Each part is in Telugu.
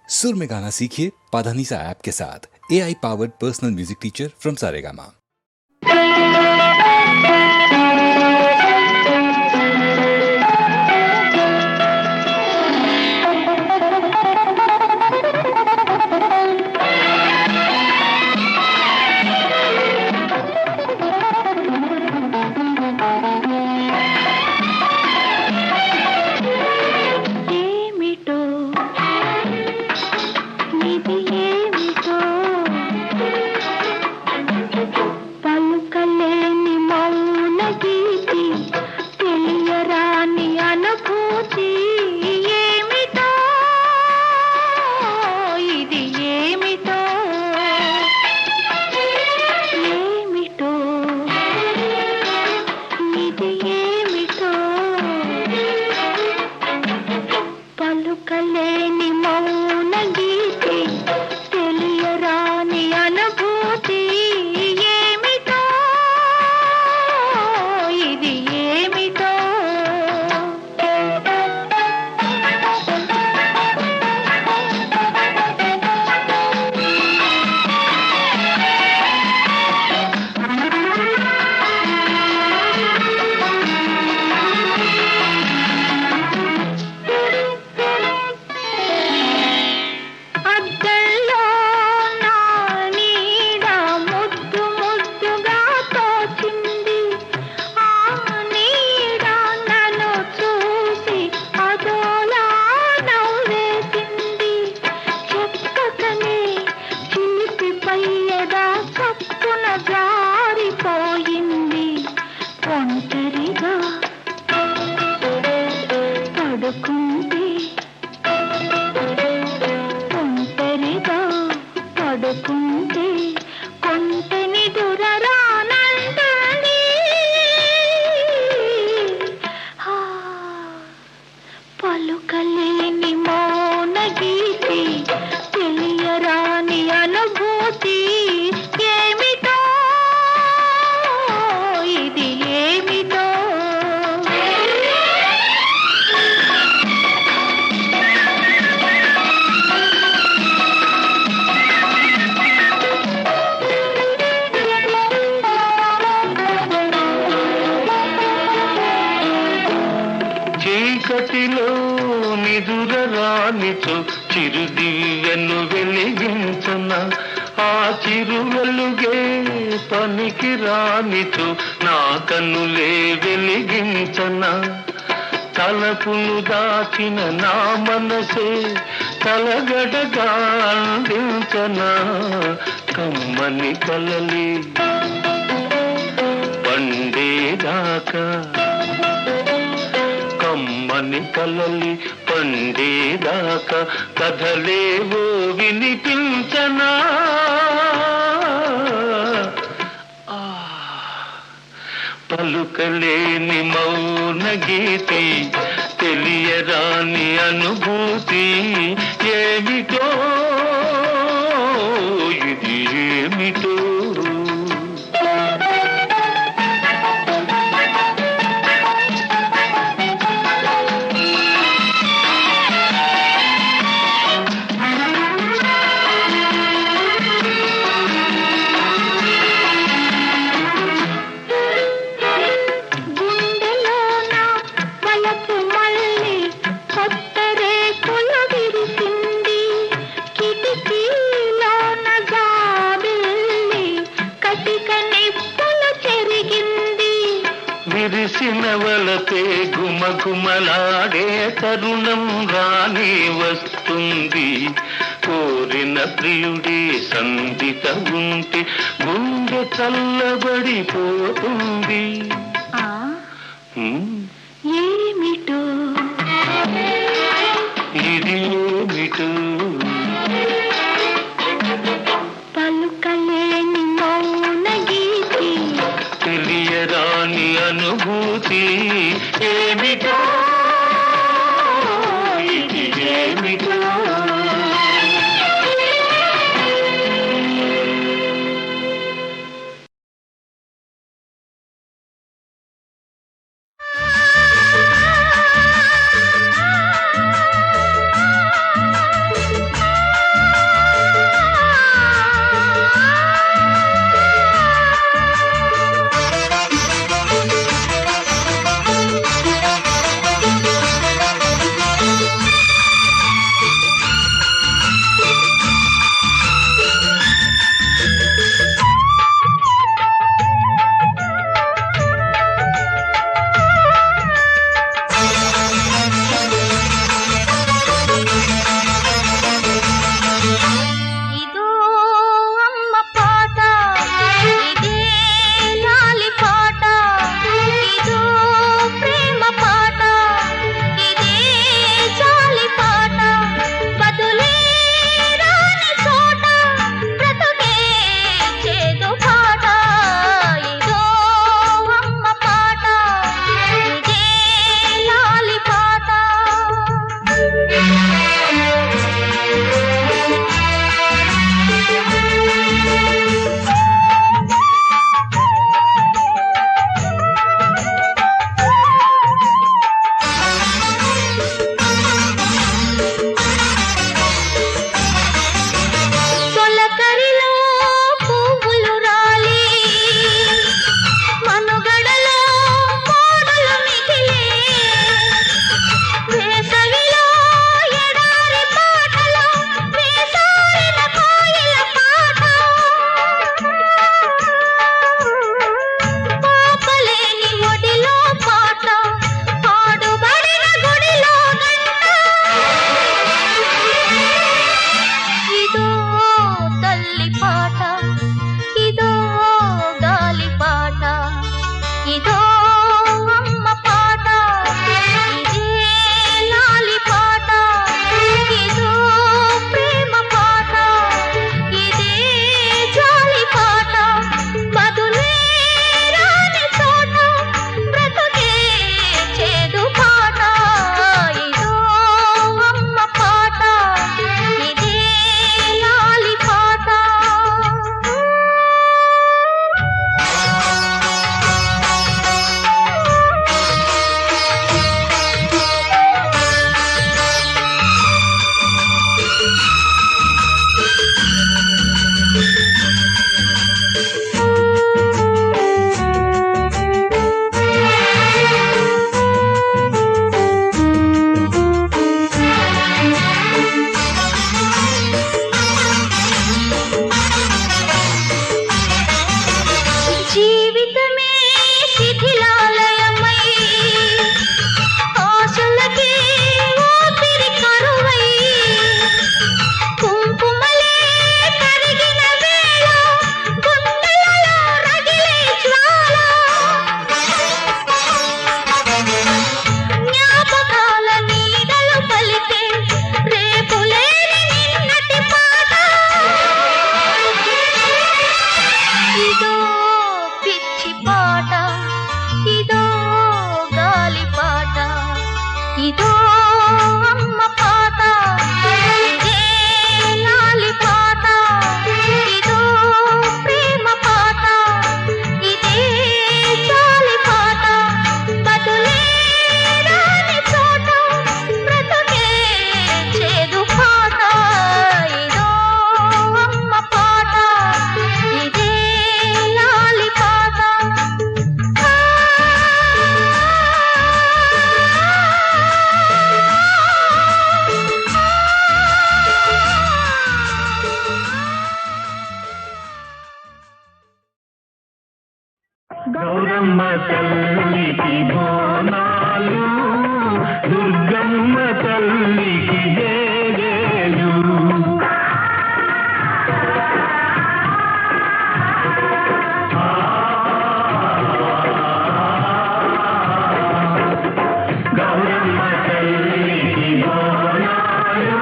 सुर में गाना सीखिए पाधानीसा ऐप के साथ। AI powered personal music teacher from Saregama. చీకటిలో నిదురరానిచో చిరుదివ్వెను వెలిగించన, ఆ చిరు వెలుగే పనికి రానిచో నా కన్నులే వెలిగించన. తలపును దాచిన నా మనసే తలగడగా అందించన, కమ్మని కలలి పండేదాకా, కమ్మని కలలి పండేదాకా కథలేవో వినిపించనా. పలుకలేని మౌన గీతి, తెలియరాని అనుభూతి ఏమిటో, ఇది ఏమిటో. విరిసినవలపే గుమగుమలాడే తరుణం రాని వస్తుంది. కోరిన ప్రియుడి సందిత ఉంటే గుండె చల్లబడిపోతుంది. ఏమిటో ఇది ఏమిటో, పలుకలేని మౌన గీతి, తెలియరాని అనుభూతి ఏమిటో, ఇది ఏమిటో. గౌరమ్మ తల్లికి బోనాలు, దుర్గమ్మ తల్లికి జేజేలు. గౌరమ్మ తల్లికి బోనాలు,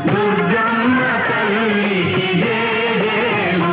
దుర్గమ్మ తల్లికి జేజేలు.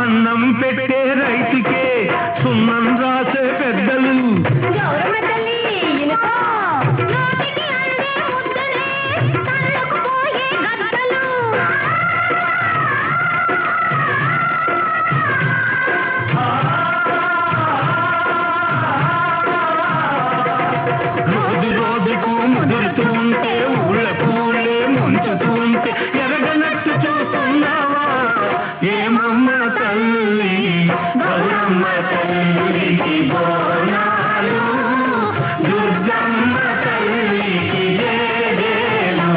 అన్నం పెట్టే రైతుకే సున్నం రాసే పెద్దలు, గౌరమ్మ తల్లి ఇనుకో, నోటికి అందే ముద్దలే కళ్ళకు పోయే గద్దలు. రోజు రోజుకు ముదురుతూ ఉంటే ఊళ్ళ పూలే ముంచుతూ ఉంటే ఎరగనట్టు చూస్తున్నావా ఏమమ్మ తల్లి. గౌరమ్మ తల్లికి బోనాలు, దుర్గమ్మ తల్లికి జేజేలు.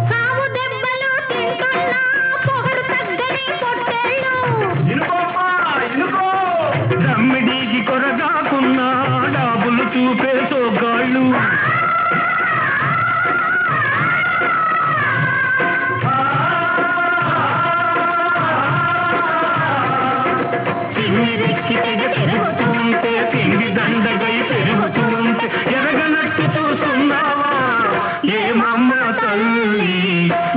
సావు దెబ్బలు తింటున్నా పొగరు తగ్గని పొట్టేళ్ళు. దమ్మిడికి కొరగాకున్నా డాబులు చూపే సోగాళ్ళు. తిమ్మిరెక్కి తెగ పెరుగుతూ ఉంటే తిండి దండగై పెరుగుతూ ఉంటే ఎరగనట్టు చూస్తున్నావా ఏమమ్మ తల్లి.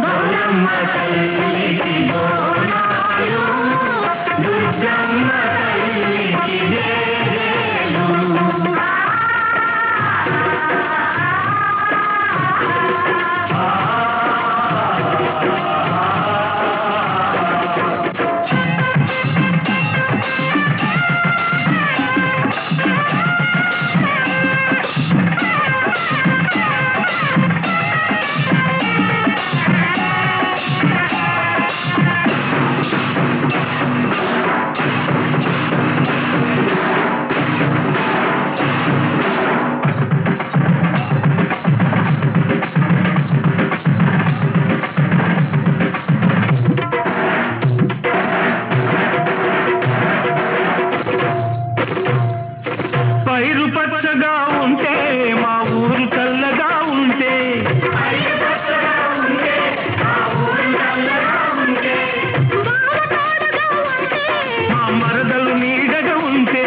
గౌరమ్మ తల్లికి బోనాలు, దుర్గమ్మ తల్లికి జేజేలు. పైరు పచ్చగా ఉంటే మా ఊరు చల్లగా ఉంటే, మా మరదలు నీడగా ఉంటే,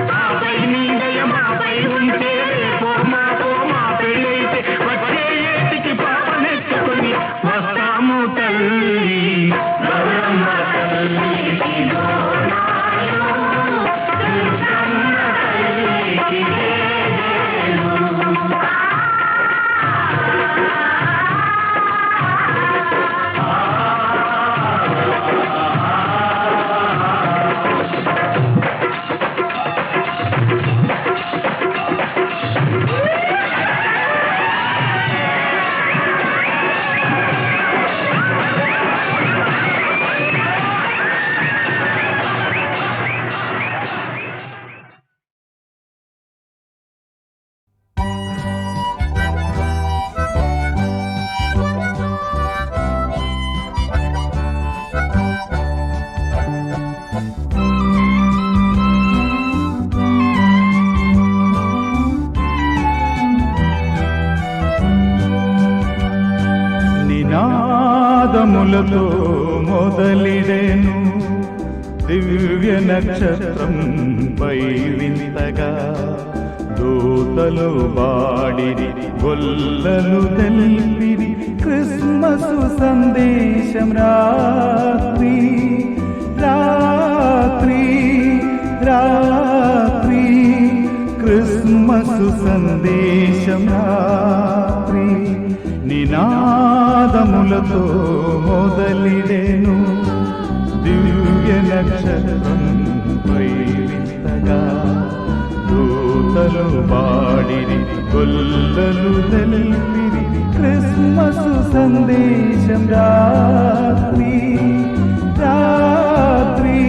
మాపై నీడయ మాపై ఉంటే రేపో మాపో మా పెళ్ళైతే వచ్చే ఏటికి పాపనెత్తుకొని వస్తాము నినాదములతో మొదలిడెను దివ్య నక్షత్రం పై వింతగా దూతలు బాడిరి గొల్లలు తెల్పిరి క్రిస్మస్ సందేశం రాత్రి రాత్రి రాత్రి క్రిస్మస్ సందేశం రాత్రి నినాదములతో మొదలిడెను దివ్య నక్షత్రం పై వింతగా దూతలు పాడిరి గొల్లలు తెల్పిరి క్రిస్మస్ సందేశం రాత్రి రాత్రి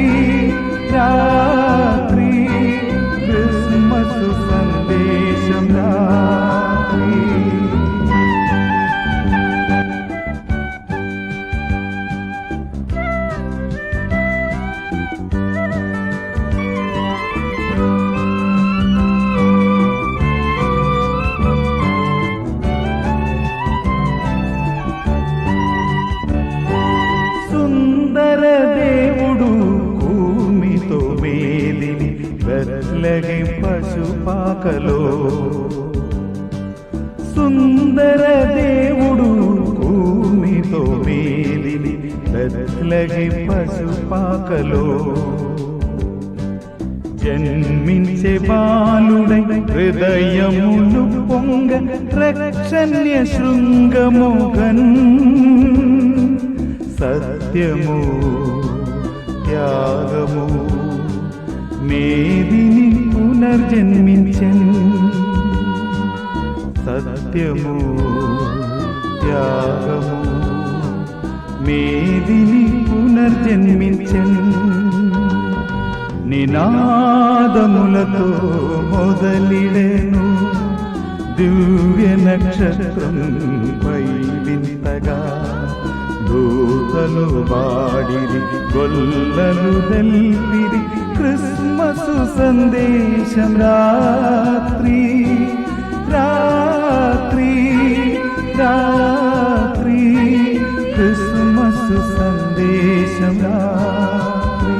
రాత్రి క్రిస్మస్ సందేశం రాత్రి దేవుడు భూమితో మేలిని బెత్లెహే పశుపాకలో సుందర దేవుడు భూమితో మేలిని బెత్లెహే పశుపాకలో జన్మించే బాలుడై హృదయములు పొంగ రక్షణ్య శృంగముగన్ సత్యము త్యాగము మేదిని పునర్జన్మించన్ సత్యము త్యాగము మేదిని పునర్జన్మించన్ నినాదములతో మొదలిడెను దివ్య నక్షత్రం పై వింతగా దూతలు బాడిరి గొల్లలు తెల్పిరి క్రిస్మస్ సందేశం రాత్రి రాత్రి రాత్రి క్రిస్మస్ సందేశం రాత్రి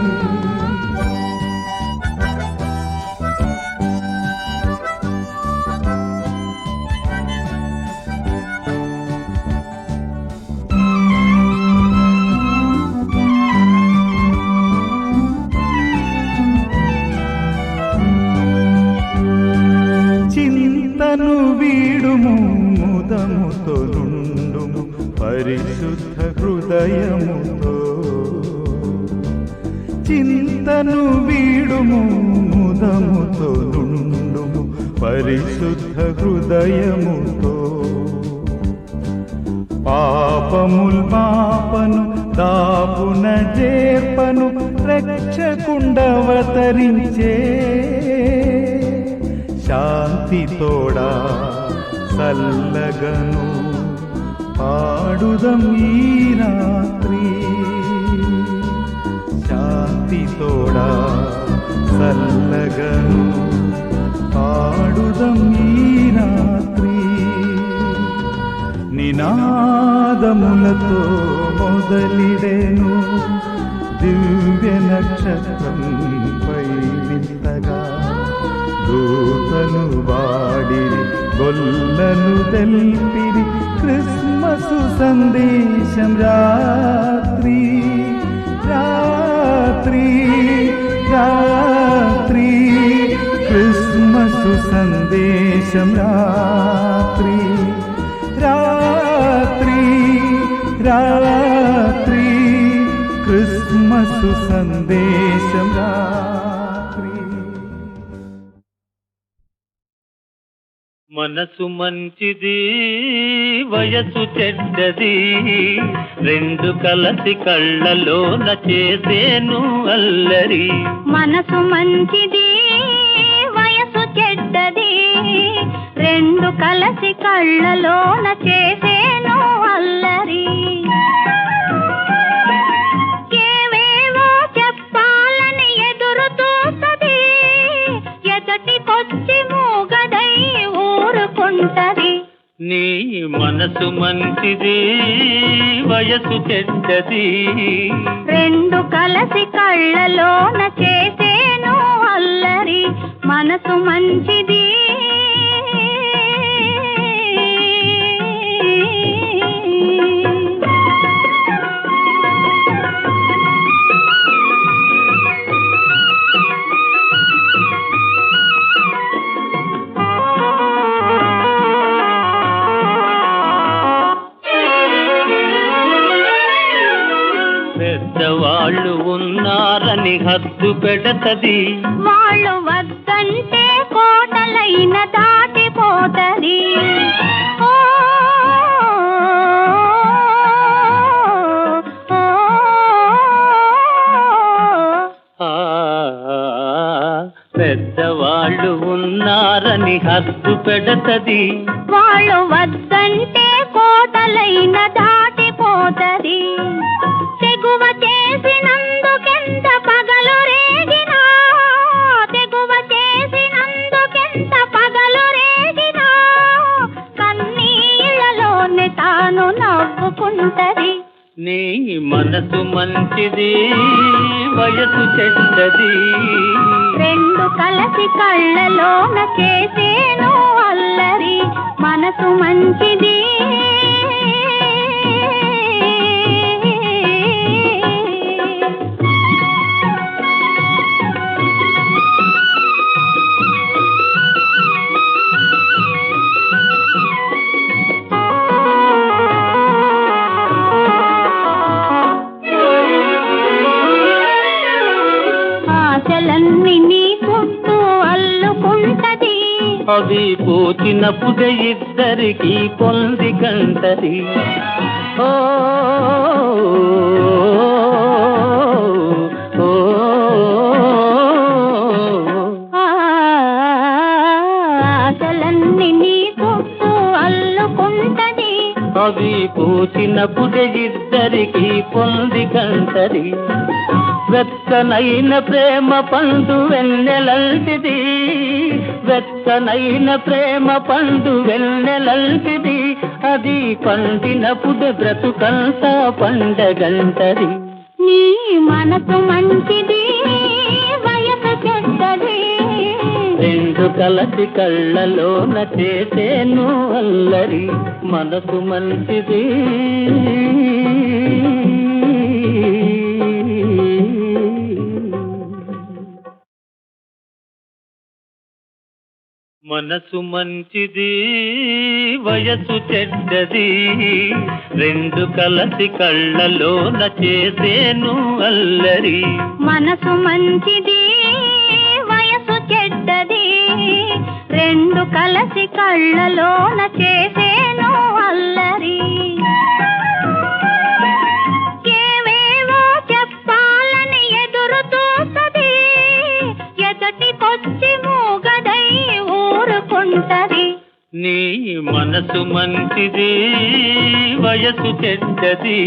చింతను వీడుము ముదముతో నుండుము పరిశుద్ధ హృదయముతో చింతను వీడుము ముదముతో నుండుము పరిశుద్ధ హృదయముతో పాపముల్ పాపను దాపున చేపను రక్షకుండవతరించే శాంతి తోడా సల్లగను పాడుదం ఈ రాత్రి శాంతి తోడా సల్లగను పాడుదం ఈ రాత్రి నినాదములతో మొదలిడెను దివ్య నక్షత్రం పై వింతగా దూతలు వాడిరి గొల్లలు తెల్పిరి క్రిస్మస్ సందేశం రాత్రి రాత్రి రాత్రి క్రిస్మస్ సందేశం రాత్రి రాత్రి రాత్రి క్రిస్మస్ సందేశం రాత్రి మనసు మంచిది వయసు చెడ్డది రెండు కలసి కళ్ళలోన చేసేను అల్లరి మనసు మంచిది వయసు చెడ్డది రెండు కలసి కళ్ళలోన చేసేను అల్లరి ఏవేవో చెప్పాలని ఎదురు చూస్తది ఎదటికొచ్చి మూగదై ఊరుకుంటది నీ మనసు మంచిది వయసు చెడ్డది రెండు కలసి కళ్ళలోన చేసేను అల్లరి మనసు మంచిది పెద్దవాళ్ళు ఉన్నారని హద్దు పెడతది వాళ్ళు వద్దంటే కోటలైన దాటిపోతది ఓ, ఓ, ఆ, పెద్దవాళ్ళు ఉన్నారని హద్దు పెడతది వాళ్ళు వద్దంటే కోటలైన దాటిపోతది తెగువ చేసినందుకెంత పగలు రేగినా తెగువ చేసినందుకెంత పగలు రేగినా కన్నీళ్ళలోనే తాను నవ్వుకుంటది నీ మనసు మంచిది వయసు చెడ్డది రెండు కలసి కళ్ళలోన చేసేను అల్లరి మనసు మంచిది ఆశలన్నీ నీ చుట్టూ అల్లుకుంటది అవి పూచినప్పుడే ఇద్దరికి పొంది కంటది ఓ, ఓ, ఆశలన్నీ నీ చుట్టూ అల్లుకుంటది అవి పూచినప్పుడే ఇద్దరికి పొంది కంటది వెచ్చనైన ప్రేమ పండు వెన్నెలంటిది వెచ్చనైన ప్రేమ పండు వెన్నెలంటిది అది పండినప్పుడు బ్రతుకంతా పండగంటది నీ మనసు మంచిది వయసు చెడ్డది రెండు కలసి కళ్ళలోన చేసేను అల్లరి మనసు మంచిది మనసు మంచిది వయసు చెడ్డది రెండు కలసి కళ్ళలోన చేసేను అల్లరి మనసు మంచిది వయసు చెడ్డది రెండు కలసి కళ్ళలోన చేసేను అల్లరి ఏవేవో చెప్పాలని ఎదురు చూస్తది ఎదటికొచ్చి మూగదై ఊరుకుంటది నీ మనసు మంచిది వయసు చెడ్డది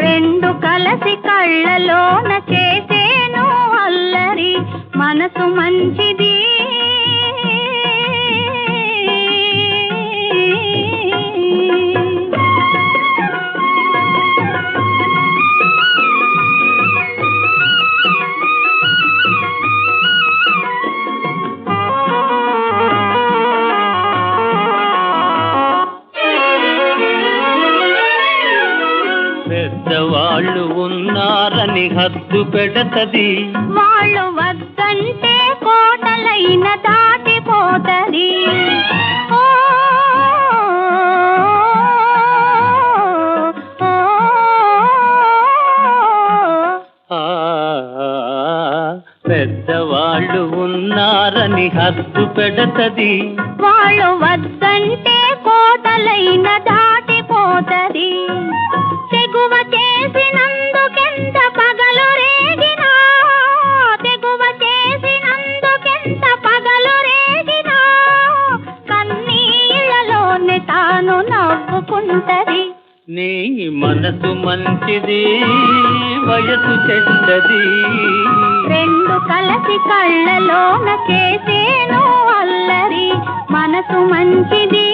రెండు కలసి కళ్ళలోన చేసేను అల్లరి మనసు మంచిది పెద్దవాళ్ళు ఉన్నారని హద్దు పెడతది వాళ్ళు వద్దంటే కోటలైన దాటిపోతది ఓ, ఓ, ఆ, పెద్దవాళ్ళు ఉన్నారని హద్దు పెడతది వాళ్ళు వద్దంటే కోటలైన దాటిపోతది తెగువ చేసినందుకెంత పగలు రేగినా తెగువ చేసినందుకెంత పగలు రేగినా కన్నీళ్ళలోనే తాను నవ్వుకుంటది నీ మనసు మంచిది వయసు చెడ్డది రెండు కలసి కళ్ళలోన చేసేను అల్లరి మనసు మంచిది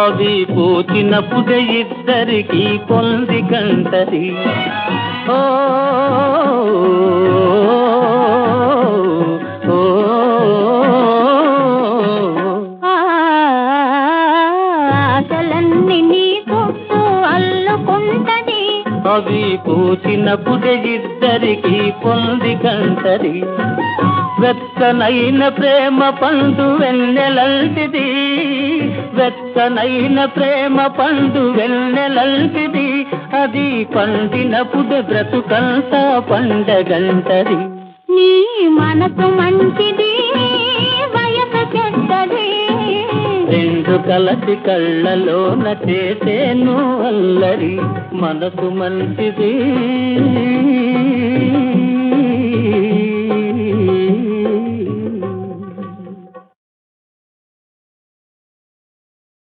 అవి పూచినప్పుడే ఇద్దరికి పొంది కంటది. ఓ ఓ, ఆశలన్నీ నీ చుట్టూ అల్లుకుంటది. అవి పూచినప్పుడే ఇద్దరికి పొంది కంటది. వెచ్చనైన ప్రేమ పండు వెన్నెలంటిది, వెచ్చనైన ప్రేమ పండు వెన్నెలంటిది. అది పండినప్పుడు బ్రతుకంతా పండగంటది. నీ మనసు మంచిది, వయసు చెడ్డది. రెండు కలసి కళ్ళలోన చేసేను అల్లరి. మనసు మంచిది,